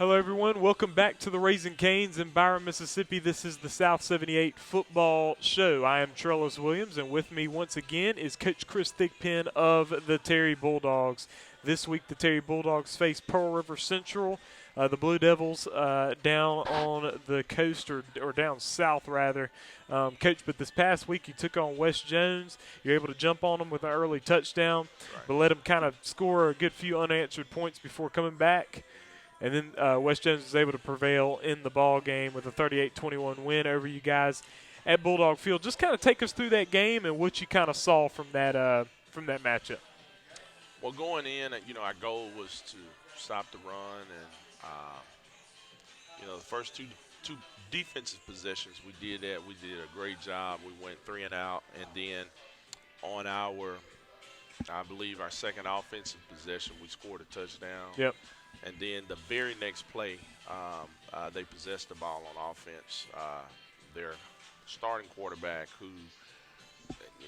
Hello, everyone. Welcome back to the Raising Canes in Byron, Mississippi. This is the South 78 Football Show. I am Trellis Williams, and with me once again is Coach Chris Thigpen of the Terry Bulldogs. This week, the Terry Bulldogs face Pearl River Central. The Blue Devils down on the coast, or down south, rather. Coach, but this past week you took on West Jones. You're able to jump on them with an early touchdown, but let them kind of score a good few unanswered points before coming back. And then West Jones was able to prevail in the ball game with a 38-21 win over you guys at Bulldog Field. Just kind of take us through that game and what you kind of saw from that matchup. Well, going in, our goal was to stop the run, and the first two defensive possessions we did that. We did a great job. We went 3 and out, and then on I believe our second offensive possession, we scored a touchdown. Yep. And then the very next play, they possessed the ball on offense. Their starting quarterback, who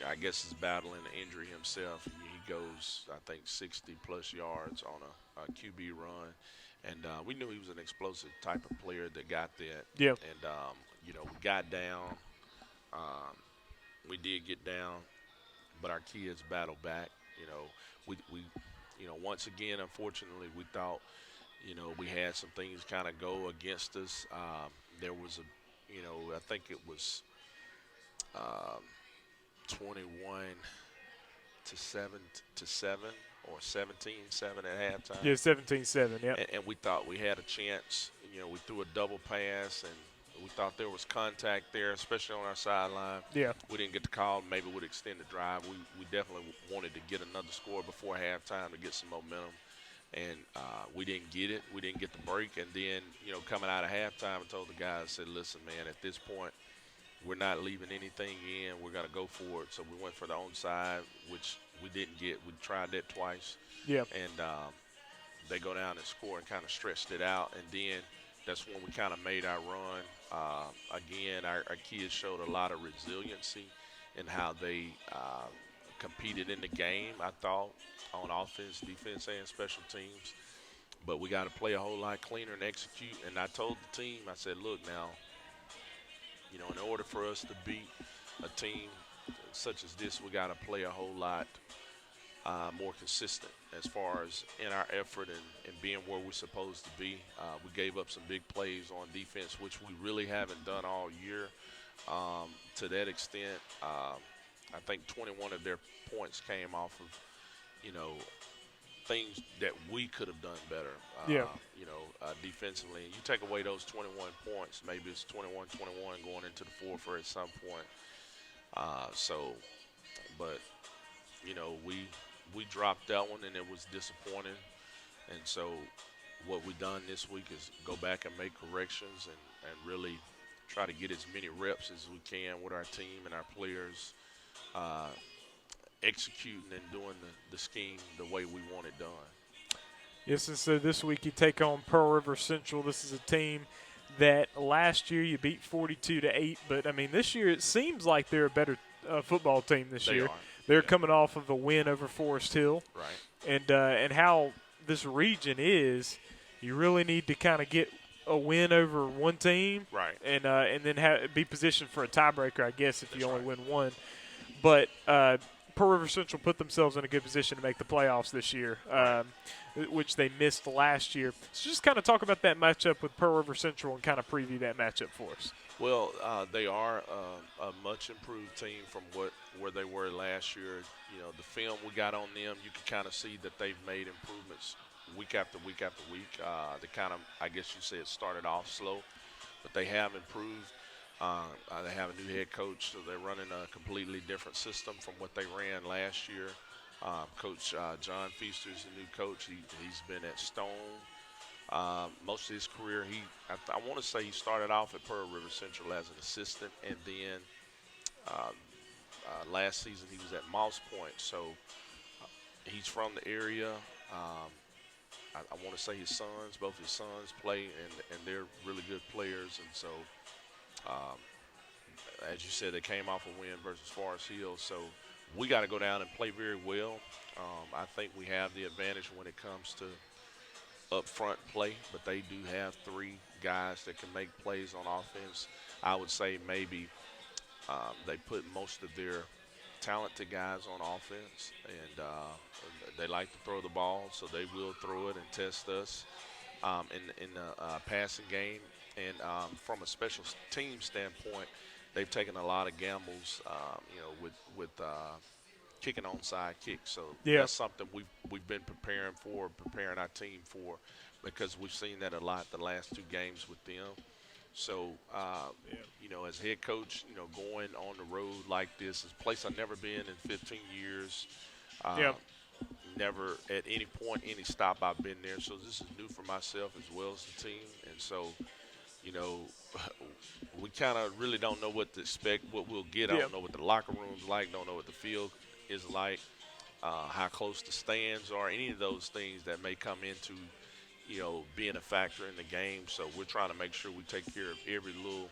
I guess is battling an injury himself, he goes, I think, 60-plus yards on a QB run. And we knew he was an explosive type of player that got that. Yep. And, we got down. We did get down, but our kids battled back. We once again, unfortunately, we thought, we had some things kind of go against us. There was I think it was 21-7 or 17-7 at halftime. Yeah, 17-7, yeah. And we thought we had a chance. We threw a double pass, and we thought there was contact there, especially on our sideline. Yeah. We didn't get the call. Maybe we'd extend the drive. We definitely wanted to get another score before halftime to get some momentum. And we didn't get it. We didn't get the break. And then, coming out of halftime, I told the guys, I said, listen, man, at this point, we're not leaving anything in. We're going to go for it. So we went for the onside, which we didn't get. We tried that twice. Yeah. And they go down and score and kind of stretched it out. And then that's when we kind of made our run. Again, our kids showed a lot of resiliency in how they competed in the game, I thought, on offense, defense, and special teams. But we got to play a whole lot cleaner and execute. And I told the team, I said, look now, in order for us to beat a team such as this, we got to play a whole lot more consistent as far as in our effort and being where we're supposed to be. We gave up some big plays on defense, which we really haven't done all year. To that extent, I think 21 of their points came off of, things that we could have done better, defensively. And you take away those 21 points, maybe it's 21-21 going into the fourth or at some point. But we dropped that one, and it was disappointing. And so what we've done this week is go back and make corrections and really try to get as many reps as we can with our team and our players, executing and doing the scheme the way we want it done. Yes, and so this week you take on Pearl River Central. This is a team that last year you beat 42-8, but, I mean, this year it seems like they're a better football team this year. They're coming off of a win over Forest Hill. Right. And how this region is, you really need to kind of get a win over one team. Right. And then be positioned for a tiebreaker, I guess, if you only win one. But Pearl River Central put themselves in a good position to make the playoffs this year, which they missed last year. So just kind of talk about that matchup with Pearl River Central and kind of preview that matchup for us. Well, they are a much improved team from where they were last year. The film we got on them, you can kind of see that they've made improvements week after week after week. They kind of, I guess you say, it started off slow, but they have improved. They have a new head coach, so they're running a completely different system from what they ran last year. Coach John Feaster is the new coach. He's been at Stone most of his career. I want to say he started off at Pearl River Central as an assistant, and then last season he was at Moss Point. So he's from the area. I want to say both his sons play, and they're really good players. And so, as you said, they came off a win versus Forest Hill. So we got to go down and play very well. I think we have the advantage when it comes to up front play, but they do have three guys that can make plays on offense. I would say maybe they put most of their talented guys on offense, and they like to throw the ball, so they will throw it and test us in the passing game. And from a special team standpoint, they've taken a lot of gambles, with kicking onside kicks. So Yeah. that's something we've been preparing our team for, because we've seen that a lot the last two games with them. So, as head coach, going on the road like this is a place I've never been in 15 years. Yeah. Never at any point, any stop I've been there. So this is new for myself as well as the team. And so, you know, we kind of really don't know what to expect, what we'll get. I Yeah. don't know what the locker room's like. Don't know what the field is like, how close the stands are, any of those things that may come into, being a factor in the game. So we're trying to make sure we take care of every little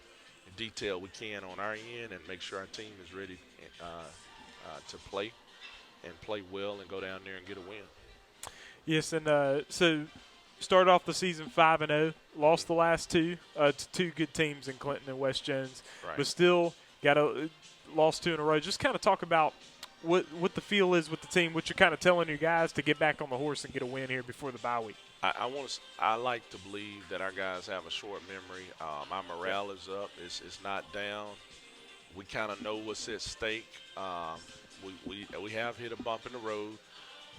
detail we can on our end and make sure our team is ready to play and play well and go down there and get a win. Yes, and so started off the season 5-0, lost the last two to two good teams in Clinton and West Jones, Right. but still got lost two in a row. Just kind of talk about what the feel is with the team, what you're kind of telling your guys to get back on the horse and get a win here before the bye week. I like to believe that our guys have a short memory. Our morale is up. It's not down. We kind of know what's at stake. We have hit a bump in the road,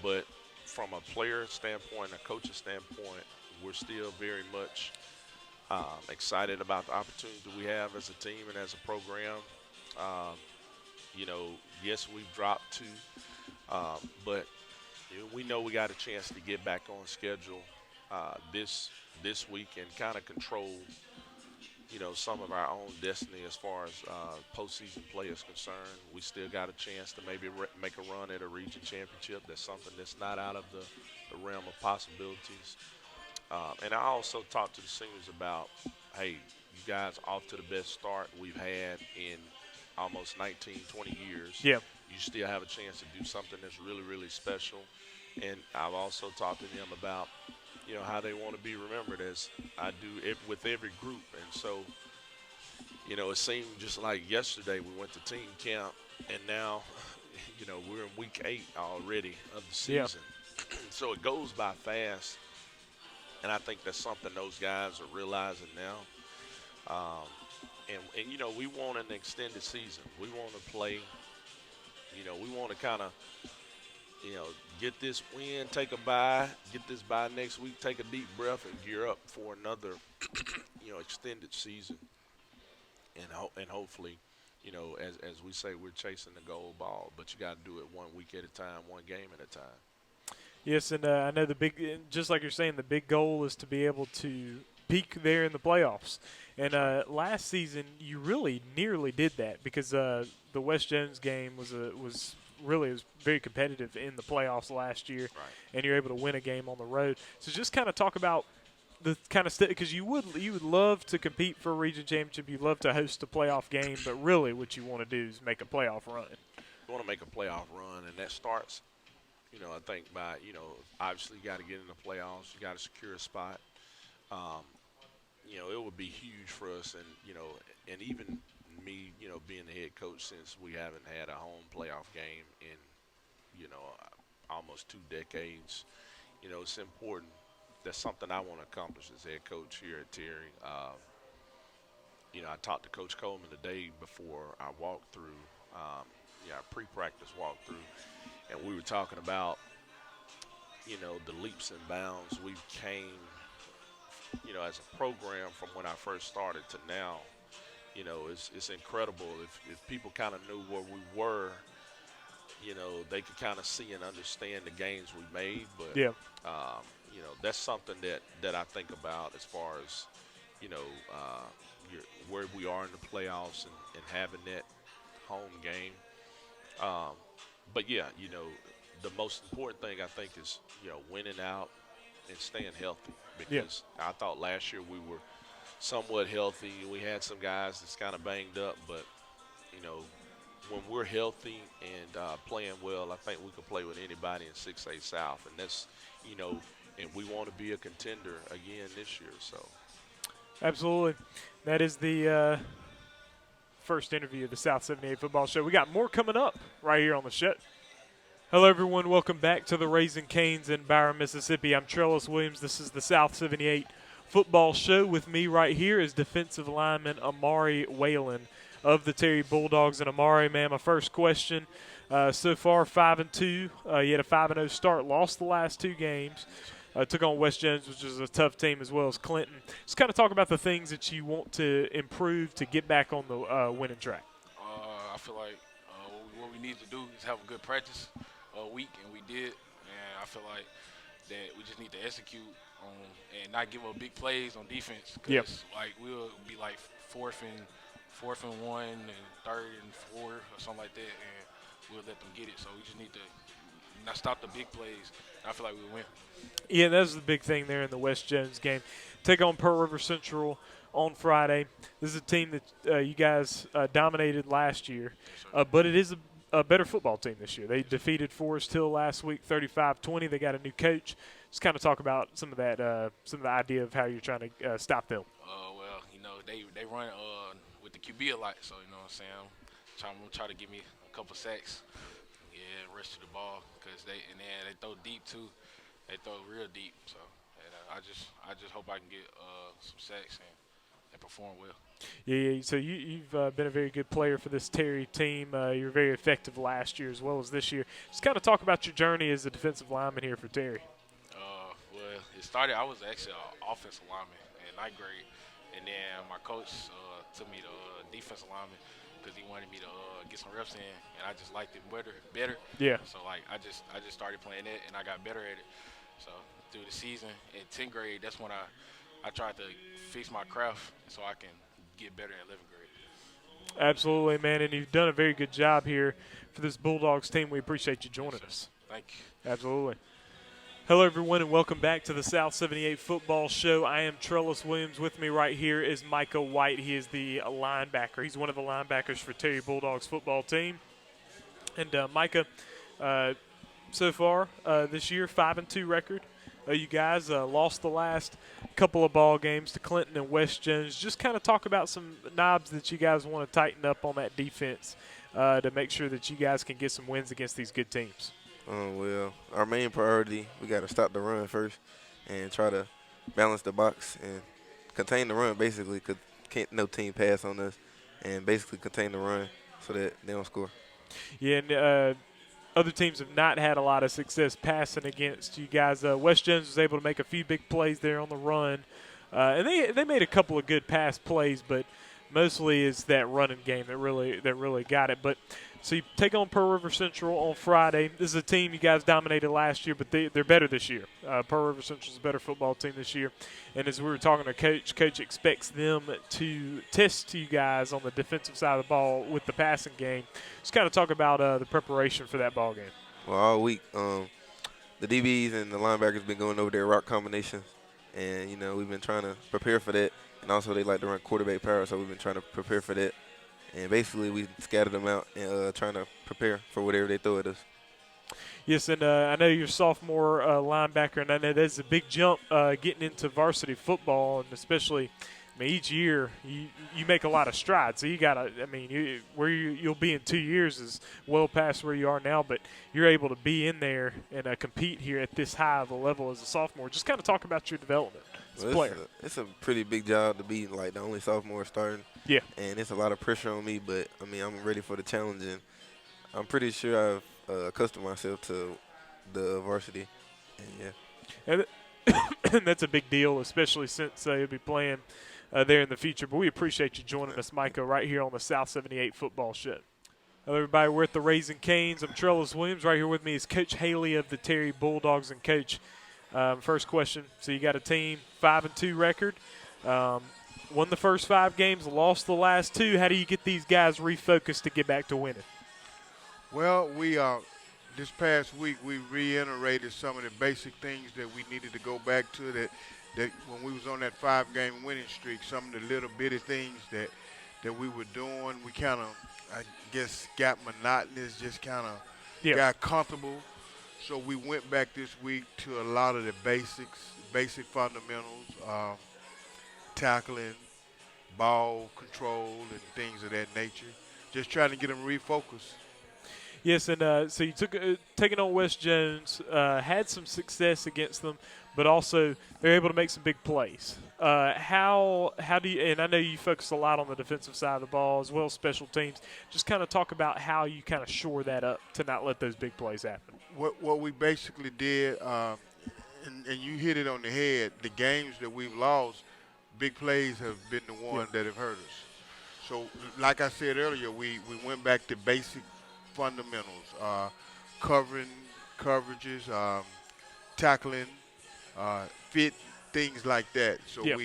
but from a player standpoint, a coach's standpoint, we're still very much excited about the opportunity that we have as a team and as a program. Yes, we've dropped two, but we know we got a chance to get back on schedule this week and kind of control, some of our own destiny as far as postseason play is concerned. We still got a chance to maybe make a run at a region championship. That's something that's not out of the realm of possibilities. And I also talked to the seniors about, hey, you guys off to the best start we've had in almost 19, 20 years. Yeah. You still have a chance to do something that's really, really special. And I've also talked to them about, how they want to be remembered, as I do with every group. And so, it seemed just like yesterday we went to team camp, and now, we're in week 8 already of the Yeah. season. So it goes by fast, and I think that's something those guys are realizing now. And we want an extended season. We want to play. We want to kind of, get this win, take a bye, get this bye next week, take a deep breath, and gear up for another, extended season. And hopefully, as we say, we're chasing the gold ball, but you got to do it 1 week at a time, one game at a time. Yes, and I know just like you're saying, the big goal is to be able to peak there in the playoffs. And last season, you really nearly did that because the West Jones game was very competitive in the playoffs last year, Right. and you're able to win a game on the road. So just kind of talk about the kind of because you would love to compete for a region championship, you'd love to host a playoff game, but really what you want to do is make a playoff run. You want to make a playoff run, and that starts, I think by, obviously you got to get in the playoffs. You got to secure a spot. It would be huge for us, and even me, being the head coach, since we haven't had a home playoff game in, almost 2 decades, it's important. That's something I want to accomplish as head coach here at Terry. I talked to Coach Coleman the day before I walked through, our pre-practice walkthrough, and we were talking about, the leaps and bounds we've came, as a program from when I first started to now. It's incredible. If people kind of knew where we were, they could kind of see and understand the gains we made. But, Yeah. that's something that I think about as far as, where we are in the playoffs and having that home game. But, yeah, the most important thing I think is, winning out and staying healthy. Because I thought last year we were somewhat healthy. We had some guys that's kind of banged up, but when we're healthy and playing well, I think we can play with anybody in 6A South, and that's and we want to be a contender again this year. So. Absolutely. That is the first interview of the South 78 Football Show. We got more coming up right here on the show. Hello, everyone. Welcome back to the Raising Canes in Byron, Mississippi. I'm Trellis Williams. This is the South 78 Football Show. With me right here is defensive lineman Amari Whalen of the Terry Bulldogs. And Amari, man, my first question. So far, 5-2. You had a 5-0 start, lost the last two games. Took on West Jones, which is a tough team, as well as Clinton. Just kind of talk about the things that you want to improve to get back on the winning track. I feel like what we need to do is have a good practice week, and we did. And I feel like that we just need to execute on and not give up big plays on defense. Because like we'll be like fourth and 1 and 3rd and 4 or something like that, and we'll let them get it. So we just need to not stop the big plays. I feel like we'll win. Yeah, that was the big thing there in the West Jones game. Take on Pearl River Central on Friday. This is a team that you guys dominated last year, but it is a better football team this year. They defeated Forest Hill last week, 35-20. They got a new coach. Just kind of talk about some of that, some of the idea of how you're trying to stop them. Well, you know, they run with the QB a lot, so you know what I'm saying. I'm gonna try to give me a couple sacks. Yeah, rush to the ball because they throw deep too. They throw real deep. So I just hope I can get some sacks and perform well. Yeah. So you've been a very good player for this Terry team. You were very effective last year as well as this year. Just kind of talk about your journey as a defensive lineman here for Terry. Well, it started. I was actually an offensive lineman in 9th grade, and then my coach took me to defensive lineman because he wanted me to get some reps in, and I just liked it better. Yeah. So like I just started playing it, and I got better at it. So through the season in 10th grade, that's when I tried to fix my craft so I can get better in 11th grade. Absolutely, man, and you've done a very good job here for this Bulldogs team. We appreciate you joining us. Thank you. Absolutely. Hello, everyone, and welcome back to the South 78 Football Show. I am Trellis Williams. With me right here is Micah White. He is the linebacker. He's one of the linebackers for Terry Bulldogs football team. And Micah, so far this year, 5-2 record. You guys lost the last couple of ball games to Clinton and West Jones. Just kind of talk about some knobs that you guys want to tighten up on that defense to make sure that you guys can get some wins against these good teams. Well, our main priority, we got to stop the run first and try to balance the box and contain the run, basically, because can't no team pass on us, and basically contain the run so that they don't score. Yeah, and other teams have not had a lot of success passing against you guys. West Jones was able to make a few big plays there on the run, and they made a couple of good pass plays, but mostly is that running game that really got it. But so you take on Pearl River Central on Friday. This is a team you guys dominated last year, but they're better this year. Pearl River Central's a better football team this year. And as we were talking to Coach expects them to test you guys on the defensive side of the ball with the passing game. Just kind of talk about the preparation for that ball game. Well, all week, the DBs and the linebackers been going over their route combinations, and, you know, we've been trying to prepare for that. And also they like to run quarterback power, so we've been trying to prepare for that. And basically we scattered them out and trying to prepare for whatever they throw at us. Yes, and I know you're a sophomore linebacker, and I know that's a big jump getting into varsity football, and especially each year you make a lot of strides. So you got to, where you'll be in 2 years is well past where you are now, but you're able to be in there and compete here at this high of a level as a sophomore. Just kind of talk about your development as a player. It's a pretty big job to be like the only sophomore starting. Yeah. And it's a lot of pressure on me, but, I'm ready for the challenge, and I'm pretty sure I've accustomed myself to the varsity. And, and that's a big deal, especially since you'll be playing there in the future. But we appreciate you joining us, Micah, right here on the South 78 Football Show. Hello, everybody. We're at the Raising Canes. I'm Trellis Williams. Right here with me is Coach Haley of the Terry Bulldogs. And, Coach, first question. So you got a team 5-2 record. Won the first 5 games, lost the last 2. How do you get these guys refocused to get back to winning? Well, we this past week we reiterated some of the basic things that we needed to go back to that when we was on that 5-game winning streak, some of the little bitty things that we were doing, we kind of, I guess, got monotonous, just kind of got comfortable. So we went back this week to a lot of the basic fundamentals, tackling, ball control, and things of that nature. Just trying to get them refocused. Yes, and so you took taking on West Jones, had some success against them, but also they're able to make some big plays. How do you? And I know you focus a lot on the defensive side of the ball as well as special teams. Just kind of talk about how you kind of shore that up to not let those big plays happen. What we basically did, and you hit it on the head. The games that we've lost, big plays have been the ones that have hurt us. So, like I said earlier, we went back to basic fundamentals, coverages, tackling, fit, things like that. So Yep.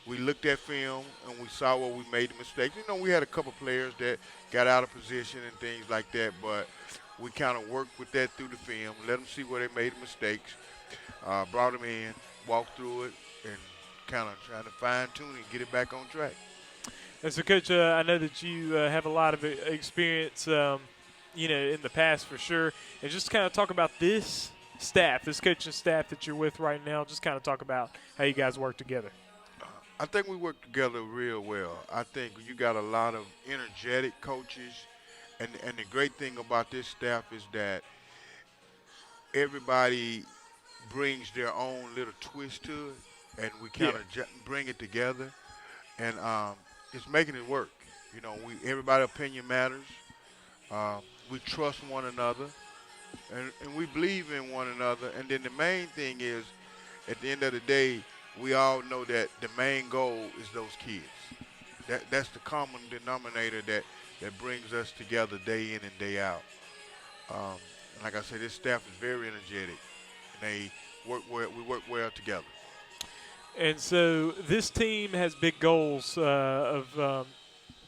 we looked at film and we saw where we made the mistakes. You know, we had a couple players that got out of position and things like that, but we kind of worked with that through the film, let them see where they made the mistakes, brought them in, walked through it, and kind of trying to fine-tune it and get it back on track. And so, Coach, I know that you have a lot of experience, in the past for sure. And just kind of talk about this staff, this coaching staff that you're with right now. Just kind of talk about how you guys work together. I think we work together real well. I think you got a lot of energetic coaches, and the great thing about this staff is that everybody brings their own little twist to it, and we kind of bring it together, and it's making it work. You know, everybody's opinion matters. We trust one another, and we believe in one another. And then the main thing is, at the end of the day, we all know that the main goal is those kids. That's the common denominator that brings us together day in and day out. And like I said, this staff is very energetic, and they work well. We work well together. And so this team has big goals of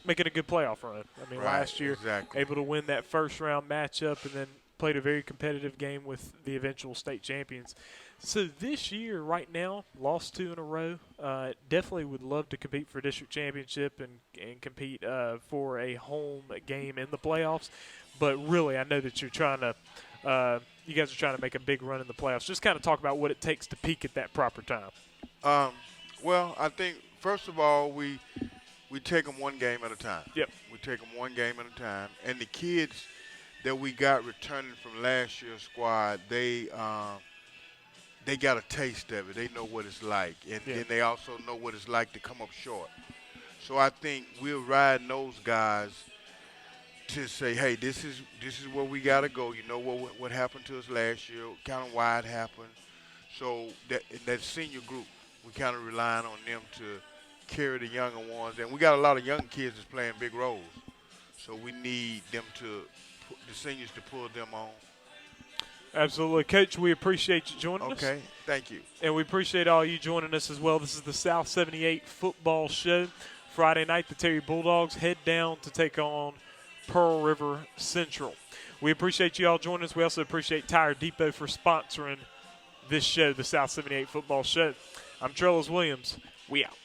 making a good playoff run. I mean, Right, last year, exactly. able to win that first-round matchup and then played a very competitive game with the eventual state champions. So this year, right now, lost 2 in a row. Definitely would love to compete for district championship and compete for a home game in the playoffs. But really, I know that you're trying to you guys are trying to make a big run in the playoffs. Just kind of talk about what it takes to peak at that proper time. Well, I think, first of all, we take them one game at a time. Yep. We take them one game at a time. And the kids that we got returning from last year's squad, they got a taste of it. They know what it's like. And then they also know what it's like to come up short. So I think we're riding those guys to say, hey, this is where we got to go. You know what happened to us last year, kind of why it happened. So that senior group, we kind of relying on them to carry the younger ones. And we got a lot of young kids that's playing big roles. So we need them the seniors to pull them on. Absolutely. Coach, we appreciate you joining us. Okay, thank you. And we appreciate all you joining us as well. This is the South 78 Football Show. Friday night, the Terry Bulldogs head down to take on Pearl River Central. We appreciate you all joining us. We also appreciate Tire Depot for sponsoring this show, the South 78 Football Show. I'm Trellis Williams. We out.